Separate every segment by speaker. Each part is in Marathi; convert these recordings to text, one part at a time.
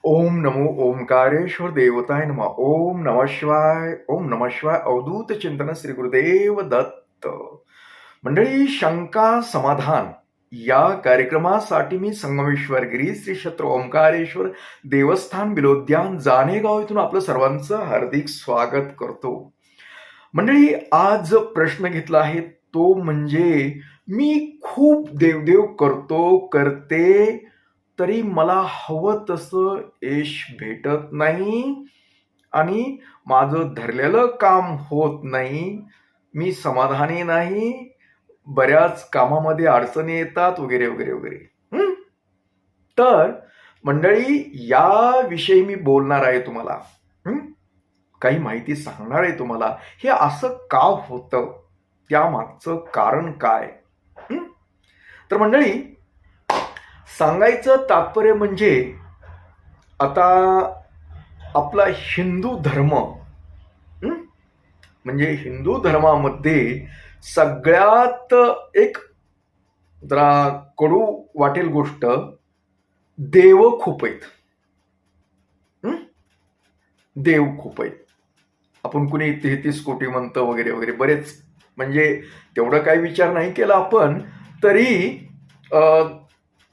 Speaker 1: ओम नमो ओंकारेश्वर देवताय नमः. ओम नमः शिवाय. ओम नमः शिवाय. अवधूत चिंतन श्री गुरुदेव दत्त. मंडळी, शंका समाधान या कार्यक्रमासाठी मी संगमेश्वर गिरी श्री क्षेत्र ओंकारेश्वर देवस्थान बिलोद्यान जानेगाव इथून आपलं सर्वांचं हार्दिक स्वागत करतो. मंडळी, आज प्रश्न घेतला आहे तो म्हणजे मी खूप देवदेव करते तरी मला हवं तसं यश भेटत नाही आणि माझं धरलेलं काम होत नाही. मी समाधानी नाही, बऱ्याच कामामध्ये अडचणी येतात वगैरे वगैरे वगैरे. तर मंडळी, याविषयी मी बोलणार आहे तुम्हाला. काही माहिती सांगणार आहे तुम्हाला. हे असं का होतं, त्यामागचं कारण काय. तर मंडळी, सांगायचं तात्पर्य म्हणजे आता आपला हिंदू धर्म, म्हणजे हिंदू धर्मामध्ये सगळ्यात एक जरा कडू वाटेल गोष्ट, देव खूप आहेत. देव खूप आहेत. आपण कुणी 33 कोटी म्हणतं वगैरे वगैरे बरेच, म्हणजे तेवढं काही विचार नाही केला आपण तरी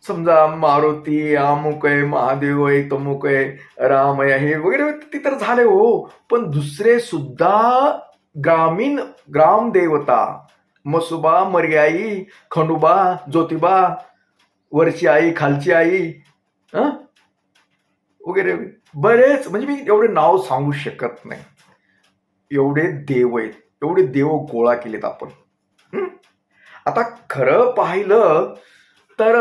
Speaker 1: समजा मारुती अमुक आहे, महादेव आहे, तमुक आहे, राम आहे, हे वगैरे ते तर झाले हो. पण दुसरे सुद्धा ग्राम देवता, मसुबा, मर्याई, खंडोबा, ज्योतिबा, वरची आई, खालची आई वगैरे बरेच, म्हणजे मी एवढे नाव सांगू शकत नाही. एवढे देव आहेत, एवढे देव गोळा केलेत आपण. आता खरं पाहिलं तर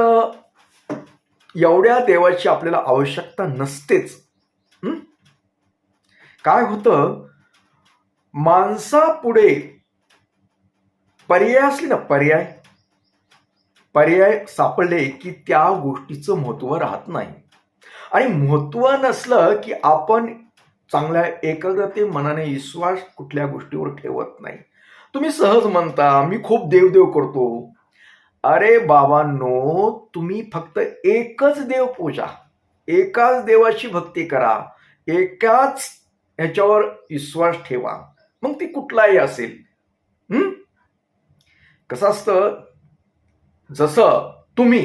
Speaker 1: एवढ्या देवाची आपल्याला आवश्यकता नसतेच. काय होतं, माणसापुढे पर्याय असले ना, पर्याय सापडले की त्या गोष्टीचं महत्व राहत नाही. आणि महत्व नसलं की आपण चांगल्या एकाग्रते मनाने विश्वास कुठल्या गोष्टीवर ठेवत नाही. तुम्ही सहज म्हणता मी खूप देवदेव करतो. अरे बाबांनो, तुम्ही फक्त एकच देव पूजा, एकाच देवाची भक्ती करा, एकाच ह्याच्यावर विश्वास ठेवा, मग ती कुठलाही असेल. कसं असतं, जसं तुम्ही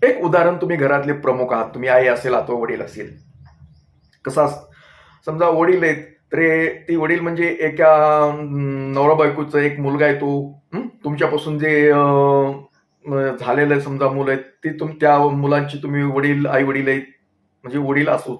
Speaker 1: एक उदाहरण, तुम्ही घरातले प्रमुख आहात, तुम्ही आई असेल अथवा वडील असेल. कसं समजा वडील आहेत, तर ती वडील म्हणजे एका नवरा बायकोचा एक मुलगा आहे, तो तुमच्यापासून जे झालेलं समजा मुलं आहेत, ती त्या मुलांची तुम्ही वडील, आई वडील आहेत, म्हणजे वडील असो.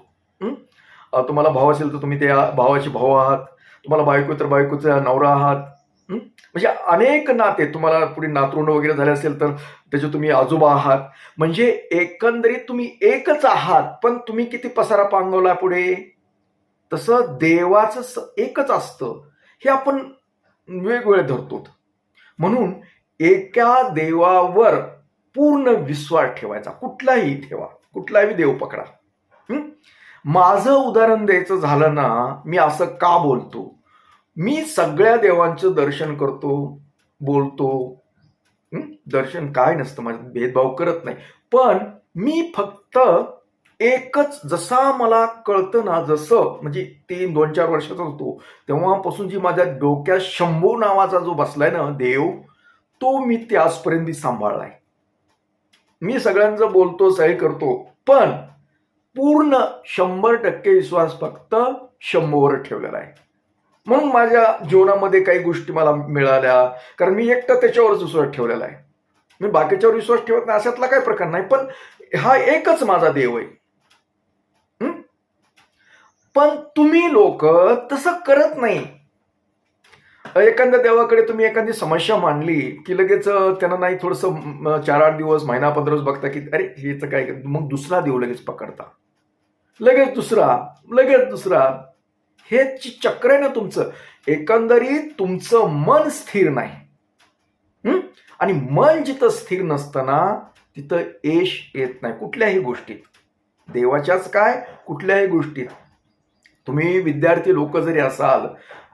Speaker 1: तुम्हाला भाव असेल तर तुम्ही त्या भावाचे भाऊ आहात, तुम्हाला बायको तर बायकोचा नवरा आहात. म्हणजे अनेक नाते, तुम्हाला पुढे नातरुंड वगैरे झाले असेल तर त्याचे तुम्ही आजोबा आहात. म्हणजे एकंदरीत तुम्ही एकच आहात, पण तुम्ही किती पसारा पांगवला पुढे. तसं देवाचं एकच असतं, हे आपण वेगवेगळे धरतो. म्हणून एका देवावर पूर्ण विश्वास ठेवायचा, कुठलाही ठेवा, कुठलाही देव पकडा. माझं उदाहरण द्यायचं झालं ना, मी असं का बोलतो, मी सगळ्या देवांचं दर्शन करतो, बोलतो. दर्शन काय नसतं, माझं भेदभाव करत नाही. पण मी फक्त एकच, जसा मला कळतं ना, जसं म्हणजे 3-4 वर्षाचा होतो तेव्हापासून जी माझ्या डोक्यात शंभू नावाचा जो बसलाय ना देव, तो मी ते आजपर्यंत सांभाळलाय. मी सगळ्यांचं बोलतो, सही करतो, पण पूर्ण 100% विश्वास फक्त शंभूवर ठेवलेला आहे. म्हणून माझ्या जीवनामध्ये काही गोष्टी मला मिळाल्या, कारण मी एकटा त्याच्यावरच विश्वास ठेवलेला आहे. मी बाकीच्यावर विश्वास ठेवत नाही अशातला काही प्रकार नाही, पण हा एकच माझा देव आहे. पण तुम्ही लोक तसं करत नाही. एखाद्या देवाकडे तुम्ही एखादी समस्या मांडली की लगेच त्यांना नाही, थोडंसं 4-8 दिवस, महिना 15 दिवस बघता की अरे हेच काय, मग दुसरा देव लगेच पकडता, लगेच दुसरा. हे चक्र आहे ना तुमचं. एकंदरीत तुमचं मन स्थिर नाही, आणि मन जिथं स्थिर नसतं ना, तिथं यश येत नाही कुठल्याही गोष्टीत, देवाच्याच काय कुठल्याही गोष्टीत. तुम्ही विद्यार्थी लोक जरी असाल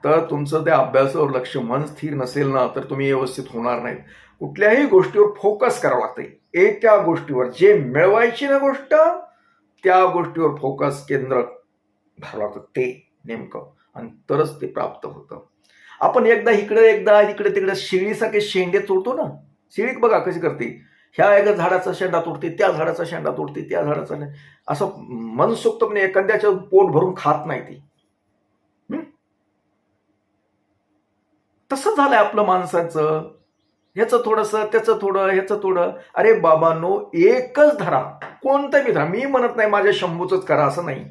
Speaker 1: तर तुमचं त्या अभ्यासावर लक्ष, मन स्थिर नसेल ना, तर तुम्ही व्यवस्थित होणार नाही. कुठल्याही गोष्टीवर फोकस करावं लागतं, एका गोष्टीवर. जे मिळवायची ना गोष्ट त्या गोष्टीवर फोकस केंद्र धरावं लागतं, ते नेमकं, आणि तरच ते प्राप्त होतं. आपण एकदा इकडे एकदा इकडे तिकडे शेळीसारखे शेंडे तोडतो ना. शेळी बघा कशी करते, ह्या एका झाडाचा शेंडा तोडते, त्या झाडाचा शेंडा तोडते, त्या झाडाचा असं मनसोक्तपणे एखाद्याचं पोट भरून खात नाही ती. तसं झालंय आपलं माणसाचं, ह्याचं थोडंसं त्याचं थोडं ह्याचं थोडं. अरे बाबांनो, एकच धरा, कोणताही धरा. मी म्हणत नाही माझ्या शंभूचंच करा असं नाही.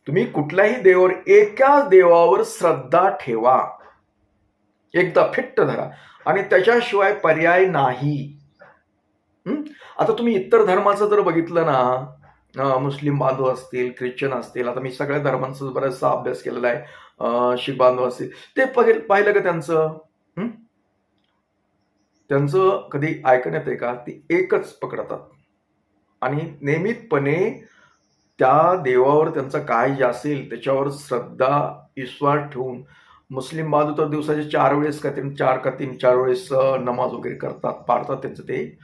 Speaker 1: तुम्ही कुठल्याही देवावर, एकाच देवावर श्रद्धा ठेवा, एकदा फिट्ट धरा, आणि त्याच्याशिवाय पर्याय नाही. आता तुम्ही इतर धर्माचं जर बघितलं ना, मुस्लिम बांधव असतील, ख्रिश्चन असतील, आता मी सगळ्या धर्मांचा बराचसा अभ्यास केलेला आहे, शीख बांधव असतील, ते पाहिलं का त्यांचं कधी ऐकण्यात आहे का? ते एकच पकडतात आणि नियमितपणे त्या देवावर त्यांचं काय जे असेल त्याच्यावर श्रद्धा विश्वास ठेवून, मुस्लिम बांधव तर दिवसाचे 4 वेळेस का 4 वेळेस नमाज वगैरे करतात, पाळतात त्यांचं ते.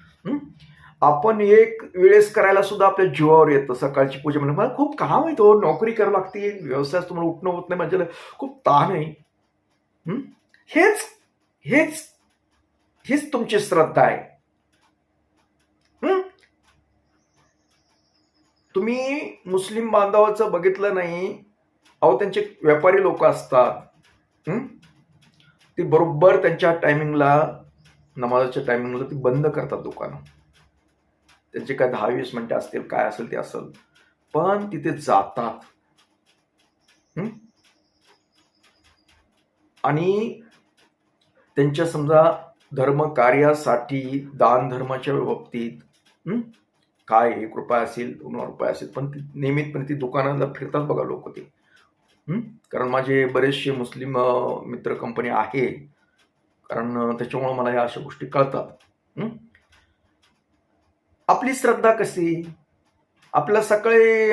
Speaker 1: आपण एक वेळेस करायला सुद्धा आपल्या जीवावर येतं. सकाळची पूजा म्हणजे मला खूप काम आहे, तो नोकरी करावी लागते, व्यवसायात तुम्हाला उठणं होत नाही, माझ्याला खूप ताण आहे. हेच हेच हीच तुमची श्रद्धा आहे. तुम्ही मुस्लिम बांधवाचं बघितलं नाही, अहो त्यांचे व्यापारी लोक असतात, ती बरोबर त्यांच्या टायमिंगला, नमाजाच्या टायमिंगला ती बंद करतात दुकानं. त्यांचे काय 10-20 मिनिटं असतील, काय असेल ते असेल, पण तिथे जातात. आणि त्यांच्या समजा धर्म कार्यासाठी, दान धर्माच्या बाबतीत काय 1 रुपया असेल, 2 रुपये असेल, पण नियमितपणे ती दुकानाला फिरतात बघा लोक ते. कारण माझे बरेचसे मुस्लिम मित्र कंपनी आहे, कारण त्याच्यामुळे मला ह्या अशा गोष्टी कळतात. आपली श्रद्धा कशी, आपल्या सकाळी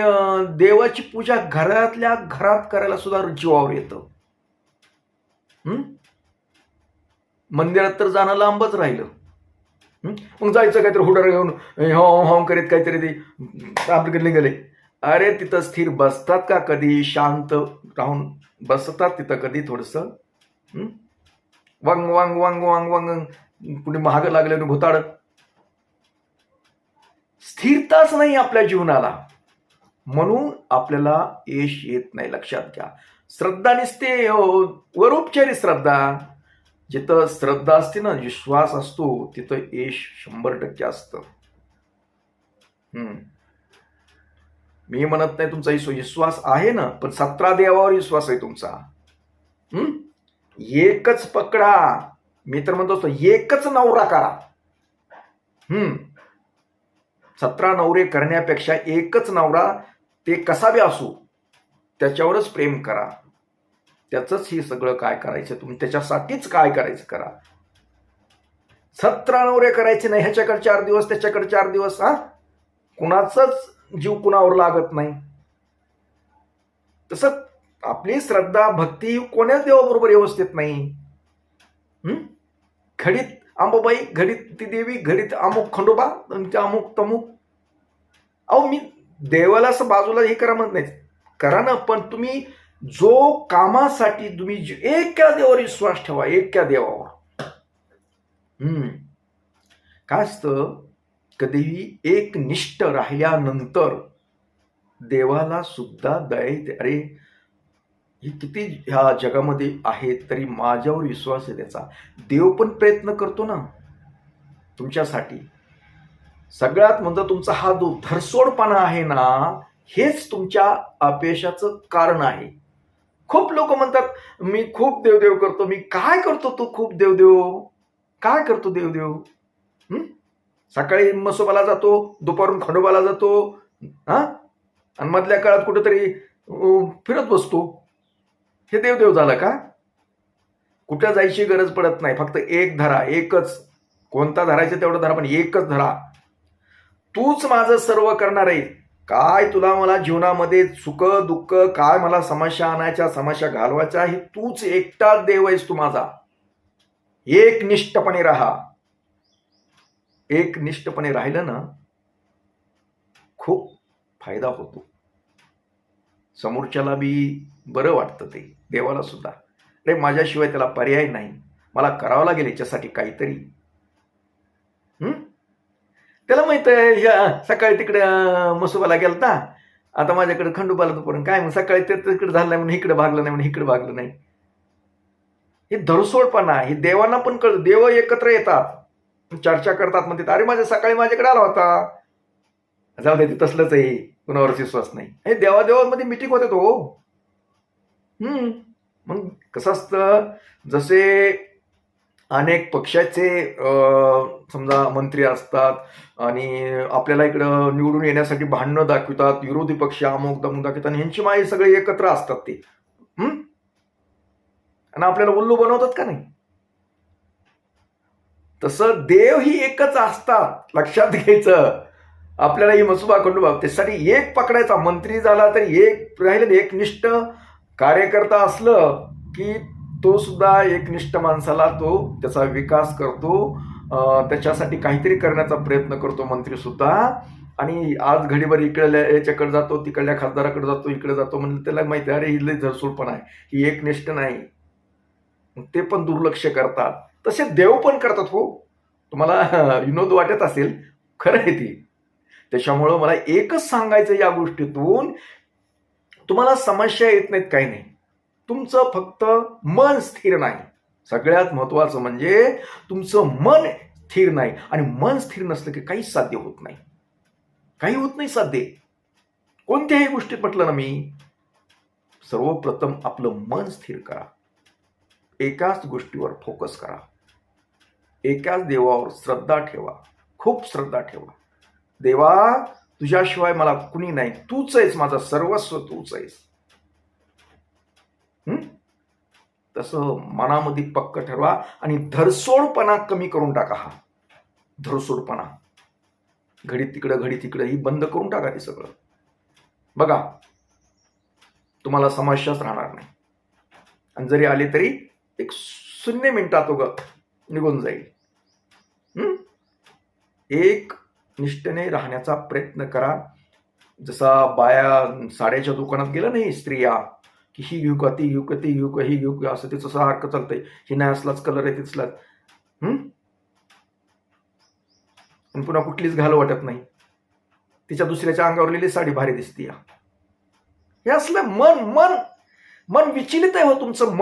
Speaker 1: देवाची पूजा घरातल्या घरात करायला सुद्धा जीवावर येतं. मंदिरात तर जाणं लांबच राहिलं. मग जायचं काहीतरी हुडर घेऊन हो करीत काहीतरी ते आपल्याकडे गेले. अरे तिथं स्थिर बसतात का कधी? शांत राहून बसतात तिथं कधी? थोडस वांग वांग वांग वांग वांग कुणी महाग लागले भुताड. स्थिरताच नाही आपल्या जीवनाला, म्हणून आपल्याला यश येत नाही. लक्षात घ्या, श्रद्धा नसते वरोपचारी श्रद्धा. जिथं श्रद्धा असते ना, विश्वास असतो, तिथं यश 100% असतं. मी म्हणत नाही तुमचा विश्वास आहे ना, पण 17 देवावर विश्वास आहे तुमचा. एकच पकडा. मी तर म्हणतो एकच नवरा करा. 17 नवरे करण्यापेक्षा एकच नवरा, ते कसा बी असू, त्याच्यावरच प्रेम करा. त्याचंच हे सगळं काय करायचं, तुम्ही त्याच्यासाठीच काय करायचं करा. 17 नवरे करायचे नाही, ह्याच्याकडे 4 दिवस त्याच्याकडे 4 दिवस. कुणाचाच जीव कुणावर लागत नाही. तसं आपली श्रद्धा भक्ती कोण्याच देवाबरोबर व्यवस्थित नाही. घडीत अंबाबाई, घडीत ती देवी, घडीत अमुक खंडोबा, अमुक तमुक. अहो मी देवाला असं बाजूला हे करा म्हणत नाही, करा ना, पण तुम्ही जो कामासाठी तुम्ही एका देवावर विश्वास ठेवा, एका देवावर. काय असतं, कधीही एक निष्ठ राहिल्यानंतर देवाला सुद्धा दया येते. अरे हे किती ह्या जगामध्ये आहे, तरी माझ्यावर विश्वास आहे त्याचा. देव पण प्रयत्न करतो ना तुमच्यासाठी. सगळ्यात म्हणजे तुमचा हा जो धरसोडपणा आहे ना, हेच तुमच्या अपयशाचं कारण आहे. खूप लोक म्हणतात मी खूप देवदेव करतो. मी काय करतो? तू खूप देवदेव काय करतो? देवदेव सकाळी मसोबाला जातो, दुपारून खंडोबाला जातो, आणि मधल्या काळात कुठेतरी फिरत बसतो. हे देवदेव झालं का? कुठं जायची गरज पडत नाही. फक्त एक धरा, एकच. कोणता धरायचं तेवढं धरा, पण एकच धरा. तूच माझं सर्व करणार आहे. काय तुला मला जीवनामध्ये सुख दुःख, काय मला समस्या आणायच्या, समस्या घालवायच्या, हे तूच एकटाच देव आहेस तू माझा. एक निष्ठपणे राहा. एक निष्ठपणे राहिलं ना, खूप फायदा होतो. समोरच्याला बी बरं वाटतं, ते देवाला सुद्धा. अरे माझ्याशिवाय त्याला पर्याय नाही, मला करावं लागेल याच्यासाठी काहीतरी. त्याला माहित आहे सकाळी तिकडे मसोबाला गेलता, आता माझ्याकडे खंडोबाला तोपर्यंत काय मग सकाळी ते तिकडे झालं नाही म्हणून इकडे भागलं नाही म्हणून इकडे भागलं नाही. हे धरसोडपणा. हे देवांना पण कळत. देव एकत्र येतात, चर्चा करतात, म्हणतात अरे माझ्या सकाळी माझ्याकडे आला होता, जाऊ दे ते तसलंच आहे, कुणावर विश्वास नाही. हे देवादेवांमध्ये मिटिंग होते तो. मग कसं असतं, जसे अनेक पक्षाचे समजा मंत्री असतात आणि आपल्याला इकडं निवडून येण्यासाठी भांडणं दाखवतात, विरोधी पक्ष अमुक दमुक दाखवतात, आणि ह्यांची माई सगळे एकत्र असतात ते, आणि आपल्याला उल्लू बनवतात का नाही. तसं देव ही एकच असतात, लक्षात घ्यायचं. आपल्याला ही मसुबा खंडोबा त्यासाठी एक पकडायचा. मंत्री झाला तरी एक राहिलं, एकनिष्ठ कार्यकर्ता असलं की तो सुद्धा एकनिष्ठ माणसाला तो त्याचा विकास करतो, त्याच्यासाठी काहीतरी करण्याचा प्रयत्न करतो मंत्री सुद्धा. आणि आज घडीभर इकडल्या याच्याकडे जातो, तिकडल्या खासदाराकडे जातो, इकडे जातो, म्हणजे त्याला माहिती आहे अरे ही लय झरसूळ आहे, ही एकनिष्ठ नाही. ते पण दुर्लक्ष करतात. तसे देव पण करतात. हो, तुम्हाला विनोद वाटत असेल, खरं आहे ती. त्याच्यामुळं मला एकच सांगायचं या गोष्टीतून, तुम्हाला समस्या येत नाहीत काही नाही, तुमचं फक्त मन स्थिर नाही. सगळ्यात महत्वाचं म्हणजे तुमचं मन स्थिर नाही. आणि मन स्थिर नसलं की काहीच साध्य होत नाही, काही होत नाही साध्य कोणत्याही गोष्टीत. म्हटलं ना मी, सर्वप्रथम आपलं मन स्थिर करा, एकाच गोष्टीवर फोकस करा, एकाच देवावर श्रद्धा ठेवा, खूप श्रद्धा ठेवा. देवा तुझ्याशिवाय मला कुणी नाही, तूच आहेस, माझं सर्वस्व तूच आहेस. तसं मनामध्ये पक्क ठरवा आणि धरसोडपणा कमी करून टाका. हा धरसोडपणा, घडी तिकडं ही बंद करून टाका. ते सगळं बघा, तुम्हाला समस्याच राहणार नाही. आणि जरी आले तरी एक 0 मिनिटात निघून जाईल. एक निष्ठेने राहण्याचा प्रयत्न करा. जसा बाया साड्याच्या दुकानात गेला नाही स्त्रिया, की ही घेऊ का, ती घेऊ का, ती घेऊ का, ही घेऊ का, असं तिचं सारखं चालतंय. ही नाही असलाच कलर आहे, तिथलाच. आणि पुन्हा कुठलीच घाल वाटत नाही, तिच्या दुसऱ्याच्या अंगावर लिहिली साडी भारी दिसते. हे असलं मन मन मन विचलित आहे. हो, तुमचं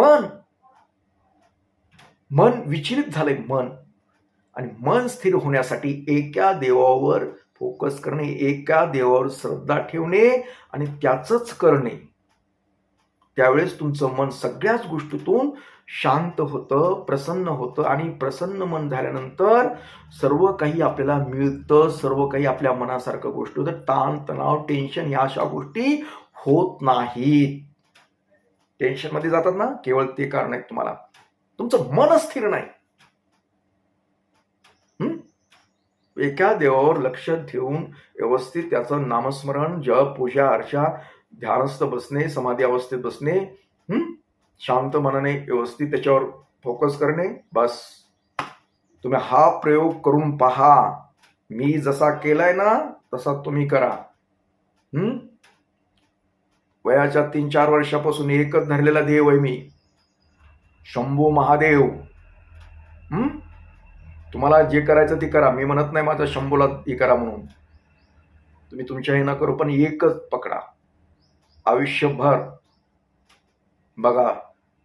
Speaker 1: मन विचलित झालंय मन. आणि मन स्थिर होण्यासाठी एका देवावर फोकस करणे, एका देवावर श्रद्धा ठेवणे आणि त्याचंच करणे. त्यावेळेस तुमचं मन सगळ्याच गोष्टीतून शांत होतं, प्रसन्न होतं. आणि प्रसन्न मन झाल्यानंतर सर्व काही आपल्याला मिळतं, सर्व काही आपल्या मनासारखं गोष्ट होतं. ताण तणाव, टेन्शन या अशा गोष्टी होत नाहीत. टेन्शन मध्ये जातात ना, केवळ ते कारण आहेत तुम्हाला, तुमचं मन स्थिर नाही. एका देवावर लक्ष ठेवून व्यवस्थित त्याचं नामस्मरण, जप, पूजा, अर्चा, ध्यानस्थ बसणे, समाधी अवस्थेत बसणे, शांत मनाने व्यवस्थित त्याच्यावर फोकस करणे. बस तुम्ही हा प्रयोग करून पहा. मी जसा केलाय ना तसा तुम्ही करा. वयाच्या 3-4 वर्षापासून एकच धरलेला देव आहे मी, शंभू महादेव. तुम्हाला जे करायचं ते करा. मी म्हणत नाही माझ्या शंभूला हे करा म्हणून, तुम्ही तुमच्या हे न करू, पण एकच पकडा आयुष्यभर. बघा,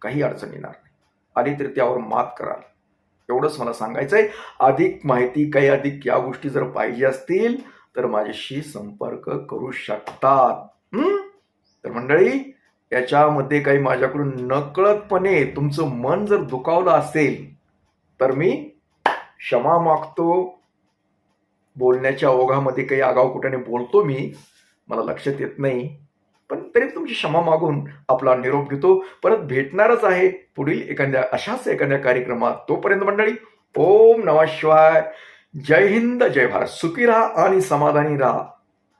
Speaker 1: काही अडचण येणार नाही. आली तरी त्यावर मात कराल. एवढंच मला सांगायचंय. अधिक माहिती, काही अधिक या गोष्टी जर पाहिजे असतील तर माझ्याशी संपर्क करू शकतात. तर मंडळी, याच्यामध्ये काही माझ्याकडून नकळतपणे तुमचं मन जर दुखावलं असेल तर मी क्षमा मागतो. बोलण्याच्या ओघामध्ये काही आगाऊ कुठे बोलतो मी, मला लक्षात येत नाही, पण तरी तुमची क्षमा मागून आपला निरोप घेतो. परत भेटणारच आहे पुढील अशाच एखाद्या कार्यक्रमात. तोपर्यंत मंडळी, ओम नमः शिवाय. जय हिंद, जय भारत. सुखी राहा आणि समाधानी राहा.